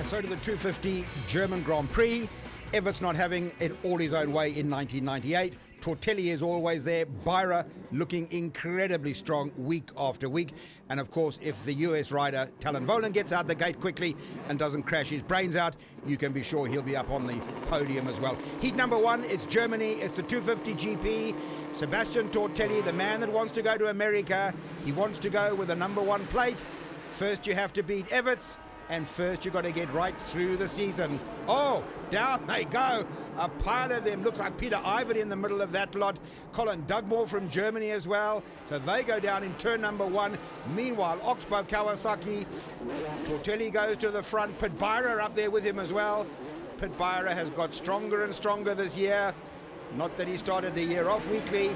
So to the 250 German Grand Prix. Everts not having it all his own way in 1998. Tortelli is always there. Byra looking incredibly strong week after week. And of course, if the US rider Talon Volan gets out the gate quickly and doesn't crash his brains out, you can be sure he'll be up on the podium as well. Heat number one, it's Germany. It's the 250 GP. Sebastian Tortelli, the man that wants to go to America. He wants to go with a number one plate. First you have to beat Everts. And first you've got to get right through the season. Oh, down they go. A pile of them. Looks like Peter Ivory in the middle of that lot. Colin Dugmore from Germany as well. So they go down in turn number one. Meanwhile, Oxbow Kawasaki. Tortelli goes to the front. Pit Byra up there with him as well. Pit Byra has got stronger and stronger this year. Not that he started the year off weakly.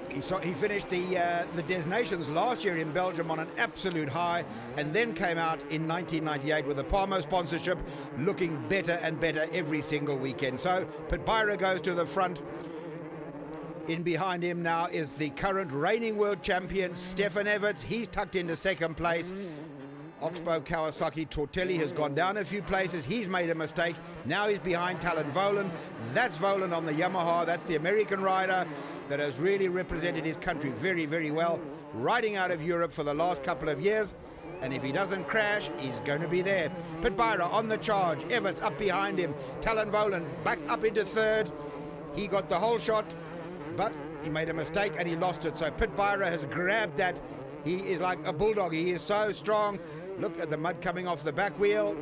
He finished the Des Nations last year in Belgium on an absolute high, and then came out in 1998 with a Palmo sponsorship, looking better and better every single weekend. So Pit Byra goes to the front. In behind him now is the current reigning world champion Stefan Everts. He's tucked into second place. Oxbow Kawasaki Tortelli has gone down a few places. He's made a mistake. Now he's behind Talon Volan. That's Volan on the Yamaha. That's the American rider that has really represented his country very, very well, riding out of Europe for the last couple of years. And if he doesn't crash, he's going to be there. Pit Byra on the charge. Everts up behind him. Talon Volan back up into third. He got the whole shot, but he made a mistake and he lost it. So Pit Byra has grabbed that. He is like a bulldog. He is so strong. Look at the mud coming off the back wheel.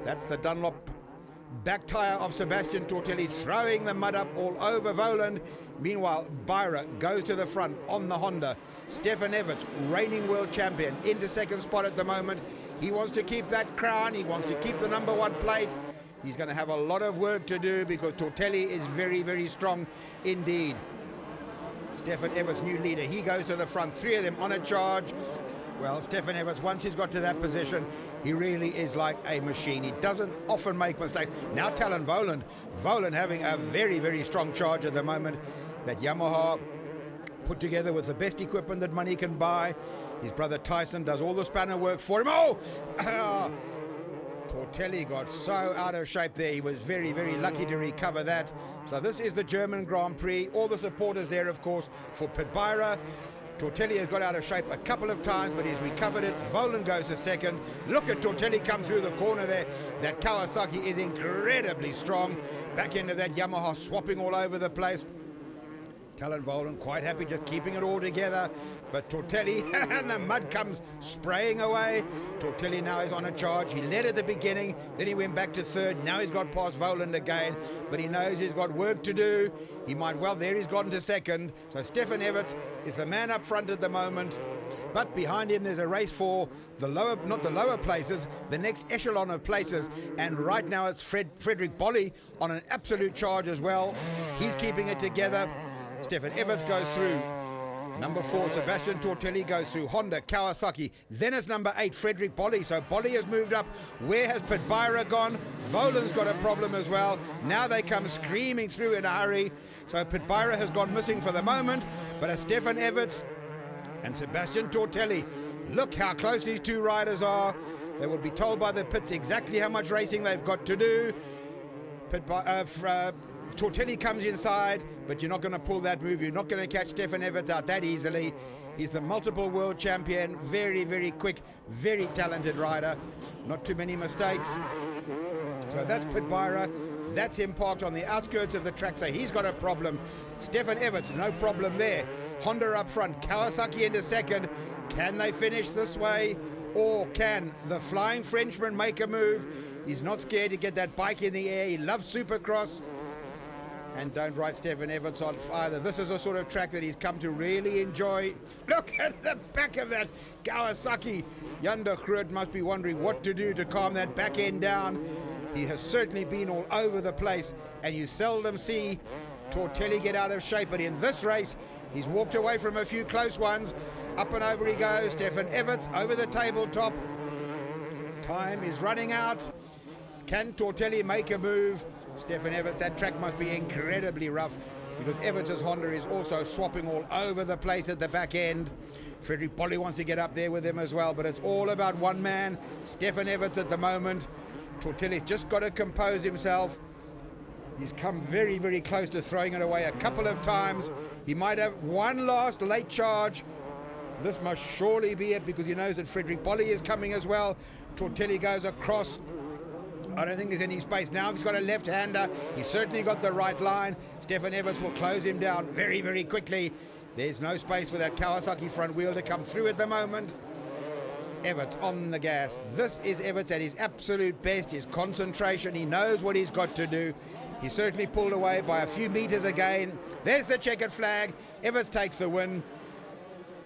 That's the Dunlop back tyre of Sebastian Tortelli, throwing the mud up all over Voland. Meanwhile, Byra goes to the front on the Honda. Stefan Everts, reigning world champion, into second spot at the moment. He wants to keep that crown. He wants to keep the number one plate. He's going to have a lot of work to do because Tortelli is very, very strong indeed. Stefan Everts, new leader. He goes to the front. Three of them on a charge. Well, Stefan Everts, once he's got to that position, he really is like a machine. He doesn't often make mistakes. Now Talon Volan. Volan having a very, very strong charge at the moment. That Yamaha put together with the best equipment that money can buy. His brother Tyson does all the spanner work for him. Oh! Tortelli got so out of shape there. He was very, very lucky to recover that. So this is the German Grand Prix. All the supporters there, of course, for Pit Byra. Tortelli has got out of shape a couple of times, but he's recovered it. Volan goes to second. Look at Tortelli come through the corner there. That Kawasaki is incredibly strong. Back into that Yamaha, swapping all over the place. Talon Volan quite happy just keeping it all together. But Tortelli, and the mud comes spraying away. Tortelli now is on a charge. He led at the beginning, then he went back to third. Now he's got past Volan again, but he knows he's got work to do. He might well, there he's gotten to second. So Stefan Everts is the man up front at the moment. But behind him there's a race for the lower, not the lower places, the next echelon of places. And right now it's Frederick Bolly on an absolute charge as well. He's keeping it together. Stefan Everts goes through. Number 4, Sebastian Tortelli goes through. Honda, Kawasaki. Then it's number 8, Frederick Bolly. So Bolly has moved up. Where has Pit Byra gone? Volan's got a problem as well. Now they come screaming through in a hurry. So Pit Byra has gone missing for the moment. But it's Stefan Everts and Sebastian Tortelli. Look how close these two riders are. They will be told by the pits exactly how much racing they've got to do. Tortelli comes inside, but you're not going to pull that move. You're not going to catch Stefan Everts out that easily. He's the multiple world champion, very, very quick, very talented rider. Not too many mistakes. So that's Pit Byra. That's him parked on the outskirts of the track, so he's got a problem. Stefan Everts, no problem there. Honda up front, Kawasaki into second. Can they finish this way? Or can the Flying Frenchman make a move? He's not scared to get that bike in the air. He loves Supercross. And don't write Stefan Everts off either. This is a sort of track that he's come to really enjoy. Look at the back of that Kawasaki. Jan de Groot must be wondering what to do to calm that back end down. He has certainly been all over the place, and you seldom see Tortelli get out of shape. But in this race, he's walked away from a few close ones. Up and over he goes. Stefan Everts over the tabletop. Time is running out. Can Tortelli make a move? Stefan Everts, that track must be incredibly rough. because Everts' Honda is also swapping all over the place at the back end. Frederick Bolly wants to get up there with him as well, but it's all about one man, Stefan Everts at the moment. Tortelli's just got to compose himself. He's come very, very close to throwing it away a couple of times. He might have one last late charge. This must surely be it, because he knows that Frederick Bolly is coming as well. Tortelli goes across. I don't think there's any space now. He's got a left-hander. He's certainly got the right line. Stefan Everts will close him down very, very quickly. There's no space for that Kawasaki front wheel to come through at the moment. Everts on the gas. This is Everts at his absolute best. His concentration. He knows what he's got to do. He's certainly pulled away by a few meters again. There's the checkered flag. Everts takes the win.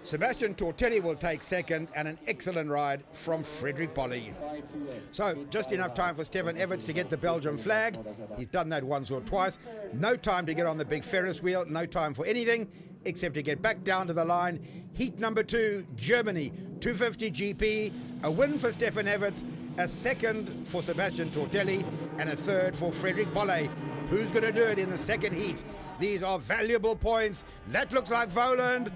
Sebastian Tortelli will take second, and an excellent ride from Frederick Bolly. So just enough time for Stefan Everts to get the Belgium flag. He's done that once or twice. No time to get on the big Ferris wheel. No time for anything except to get back down to the line. Heat number 2, Germany, 250 GP. A win for Stefan Everts, a second for Sebastian Tortelli, and a third for Frederick Bolly. Who's going to do it in the second heat? These are valuable points. That looks like Voland.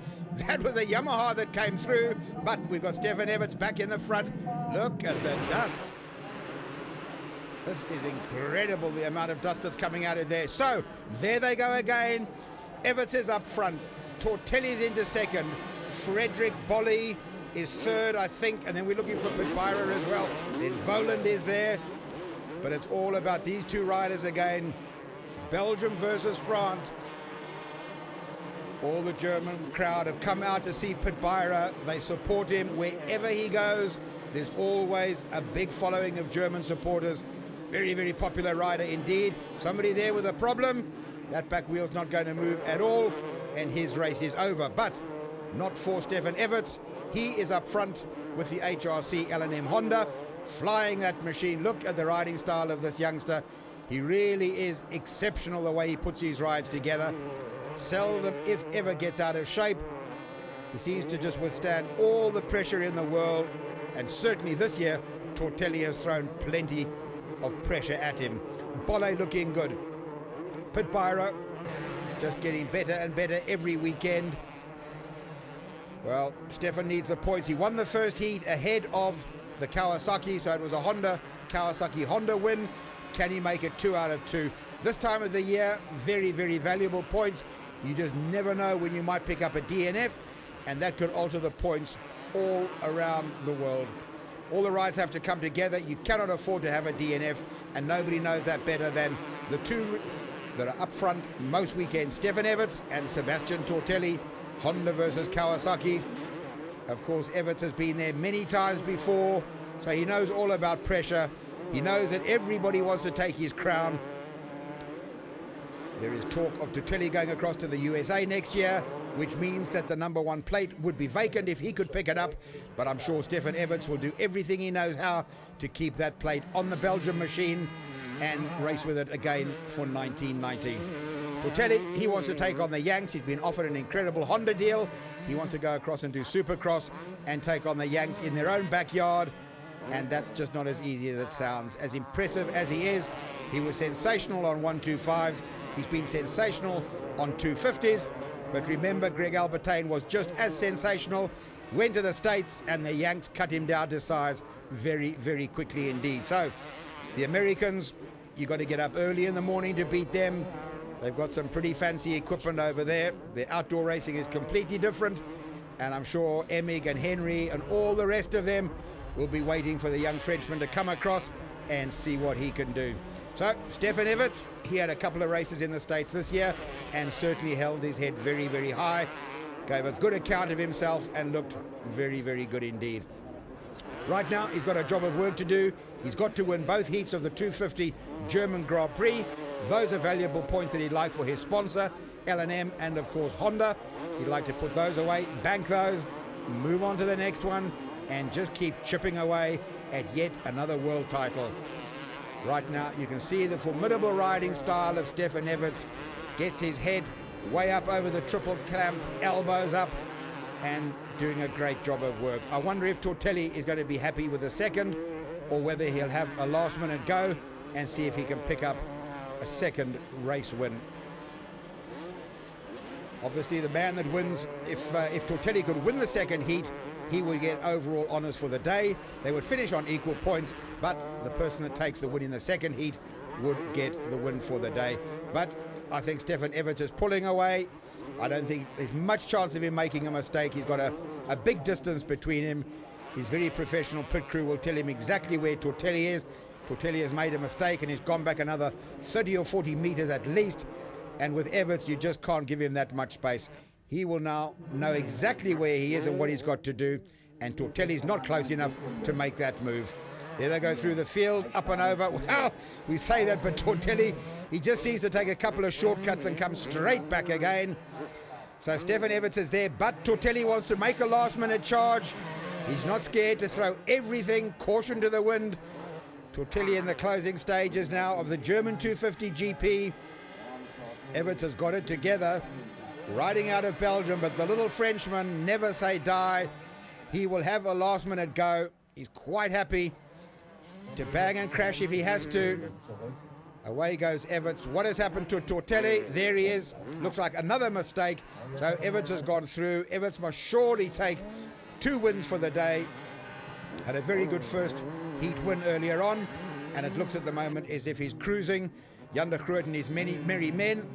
That was a Yamaha that came through, but we've got Stefan Everts back in the front. Look at the dust. This is incredible, the amount of dust that's coming out of there. So there they go again. Everts is up front. Tortelli's into second. Frederick Bolly is third, I think, and then we're looking for Pitbyra as well. Then Voland is there, but it's all about these two riders again. Belgium versus France. All the German crowd have come out to see Pitbyra. They support him wherever he goes. There's always a big following of German supporters. Very, very popular rider indeed. Somebody there with a problem. That back wheel's not going to move at all, and his race is over. But not for Stefan Everts. He is up front with the HRC L&M Honda, flying that machine. Look at the riding style of this youngster. He really is exceptional the way he puts his rides together. Seldom, if ever, gets out of shape. He seems to just withstand all the pressure in the world, and certainly this year Tortelli has thrown plenty of pressure at him. Bolly looking good. Pitbyra just getting better and better every weekend. Well, Stefan needs the points. He won the first heat ahead of the Kawasaki, so it was a Kawasaki Honda win. Can he make it 2 out of 2? This time of the year, very, very valuable points. You just never know when you might pick up a DNF, and that could alter the points all around the world. All the rides have to come together. You cannot afford to have a DNF, and nobody knows that better than the two that are up front most weekends, Stefan Everts and Sebastian Tortelli. Honda versus Kawasaki. Of course, Everts has been there many times before, so he knows all about pressure. He knows that everybody wants to take his crown. There is talk of Tortelli going across to the USA next year, which means that the number 1 plate would be vacant if he could pick it up. But I'm sure Stefan Everts will do everything he knows how to keep that plate on the Belgium machine and race with it again for 1990. Tortelli, he wants to take on the Yanks. He's been offered an incredible Honda deal. He wants to go across and do Supercross and take on the Yanks in their own backyard. And that's just not as easy as it sounds. As impressive as he is, he was sensational on 125s. He's been sensational on 250s. But remember, Greg Albertine was just as sensational. Went to the States, and the Yanks cut him down to size very, very quickly indeed. So the Americans, you've got to get up early in the morning to beat them. They've got some pretty fancy equipment over there. Their outdoor racing is completely different. And I'm sure Emig and Henry and all the rest of them will be waiting for the young Frenchman to come across and see what he can do. So Stefan Everts, he had a couple of races in the States this year and certainly held his head very, very high. Gave a good account of himself and looked very, very good indeed. Right now, he's got a job of work to do. He's got to win both heats of the 250 German Grand Prix. Those are valuable points that he'd like for his sponsor, L&M, and of course Honda. He'd like to put those away, bank those, move on to the next one, and just keep chipping away at yet another world title. Right now, you can see the formidable riding style of Stefan Everts. Gets his head way up over the triple clamp, elbows up, and doing a great job of work. I wonder if Tortelli is going to be happy with the second, or whether he'll have a last-minute go and see if he can pick up a second race win. Obviously, the man that wins, if Tortelli could win the second heat, he would get overall honours for the day. They would finish on equal points, but the person that takes the win in the second heat would get the win for the day. But I think Stefan Everts is pulling away. I don't think there's much chance of him making a mistake. He's got a big distance between him. His very professional pit crew will tell him exactly where Tortelli is. Tortelli has made a mistake and he's gone back another 30 or 40 metres at least. And with Everts, you just can't give him that much space. He will now know exactly where he is and what he's got to do. And Tortelli's not close enough to make that move. There they go through the field, up and over. Well, we say that, but Tortelli, he just seems to take a couple of shortcuts and come straight back again. So Stefan Everts is there, but Tortelli wants to make a last-minute charge. He's not scared to throw everything, caution to the wind. Tortelli in the closing stages now of the German 250 GP. Everts has got it together, riding out of Belgium, but the little Frenchman, never say die. He will have a last-minute go. He's quite happy to bang and crash if he has to. Away goes Everts. What has happened to Tortelli? There he is. Looks like another mistake. So Everts has gone through. Everts must surely take 2 wins for the day. Had a very good first heat win earlier on, and it looks at the moment as if he's cruising. Jan de Groot and his merry men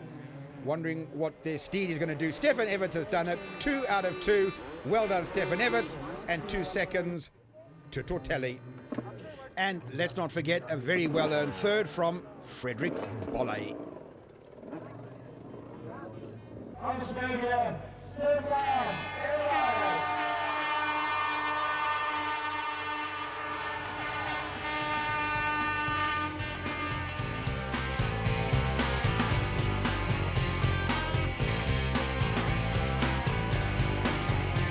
wondering what their steed is going to do. Stefan Everts has done it. 2 out of 2. Well done, Stefan Everts. And 2 seconds to Tortelli. And let's not forget a very well-earned third from Frederick Bolle. Australia, Stefan